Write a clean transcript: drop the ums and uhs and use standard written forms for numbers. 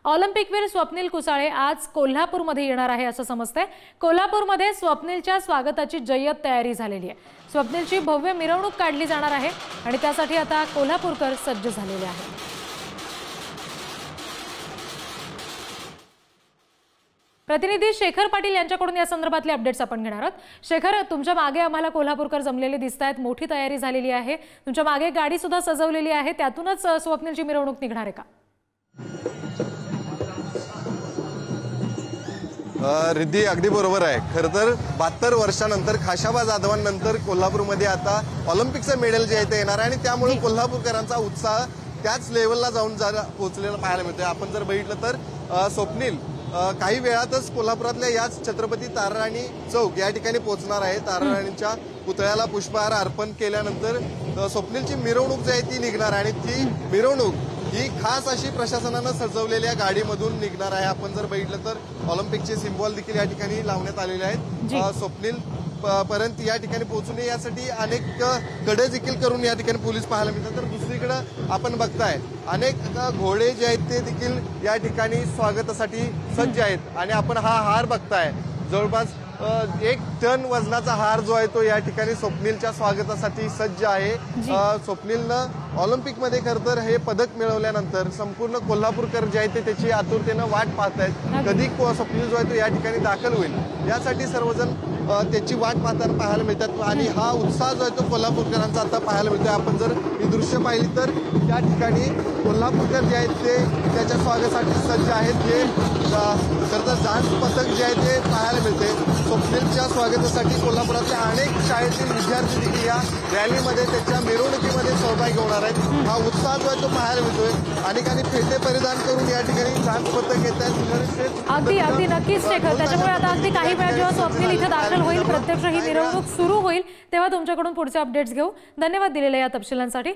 ऑलिम्पिकवीर स्वप्नील कुसाळे आज कोल्हापूरमध्ये येणार आहे असं समजतंय। कोल्हापूरमध्ये स्वप्नीलच्या स्वागताची जय्यत तयारी झालेली आहे। स्वप्नीलची भव्य मिरवणूक काढली जाणार आहे आणि त्यासाठी आता कोल्हापूरकर सज्ज झालेले आहेत। प्रतिनिधी शेखर पाटील यांच्याकडून या संदर्भातले अपडेट्स आपण घेणार आहोत। शेखर, तुमच्या मागे आम्हाला कोल्हापूरकर जमलेले दिसतायत, मोठी तयारी झालेली आहे, तुमच्या मागे गाडी सुद्धा सजवलेली आहे, त्यातूनच स्वप्नीलची मिरवणूक निघणार आहे का? रिद्धी, अगदी बरोबर आहे। खरं तर 72 वर्षांनंतर खाशाबा जाधवांनंतर कोल्हापूरमध्ये आता ऑलिम्पिकचं मेडल जे आहे ते येणार आहे आणि त्यामुळे कोल्हापूरकरांचा उत्साह त्याच लेवलला जाऊन पोहोचलेला पाहायला मिळतोय। आपण जर बघितलं तर स्वप्नील काही वेळातच कोल्हापुरातल्या याच छत्रपती ताराराणी चौक या ठिकाणी पोहोचणार आहे। ताराराणींच्या पुतळ्याला पुष्पहार अर्पण केल्यानंतर स्वप्नीलची मिरवणूक जी आहे ती निघणार आहे आणि ती मिरवणूक ही खास अशी प्रशासनानं सजवलेल्या गाडीमधून निघणार आहे। आपण जर बघितलं तर ऑलिम्पिकचे सिम्बॉल देखील या ठिकाणी लावण्यात आलेले आहेत। स्वप्नील पर्यंत या ठिकाणी पोहोचू नये यासाठी अनेक कडे देखील करून या ठिकाणी पोलीस पाहायला मिळतात। तर दुसरीकडे आपण बघताय अनेक घोडे जे आहेत ते देखील या ठिकाणी स्वागतासाठी सज्ज आहेत आणि आपण हा हार बघताय, जवळपास 1 टन वजनाचा हार जो आहे तो या ठिकाणी स्वप्नीलच्या स्वागतासाठी सज्ज आहे। स्वप्नीलनं ऑलिम्पिकमध्ये खरं तर हे पदक मिळवल्यानंतर संपूर्ण कोल्हापूरकर जे आहे ते त्याची आतुरतेनं वाट पाहतायत, कधी स्वप्नील जो आहे तो या ठिकाणी दाखल होईल यासाठी सर्वजण त्याची वाट पाहताना पाहायला मिळतात आणि हा उत्साह जो आहे तो कोल्हापूरकरांचा आता पाहायला मिळतोय। आपण जर ही दृश्य पाहिली तर त्या ठिकाणी कोल्हापूरकर जे आहेत ते त्याच्या स्वागतासाठी सज्ज आहेत। हे खरं तर डान्स पथक जे आहे ते पाहायला मिळते। स्वप्नीलच्या स्वागतासाठी कोल्हापुरातल्या अनेक शाळेतील विद्यार्थी देखील या रॅलीमध्ये त्याच्या मिरवणुकीमध्ये सहभागी होणार आहेत। हा उत्साह जो आहे तो पाहायला मिळतोय। अनेकांनी फेटे परिधान करून या ठिकाणी डान्स पथक येत आहेत। अगदी नक्कीच शेखर, त्याच्यामुळे आता अगदी काही वेळा जेव्हा स्वप्नील इथे दाखल होईल, प्रत्यक्ष ही मिरवणूक सुरू होईल, तेव्हा तुमच्याकडून पुढचे अपडेट्स घेऊ। धन्यवाद दिलेल्या या तपशिलांसाठी।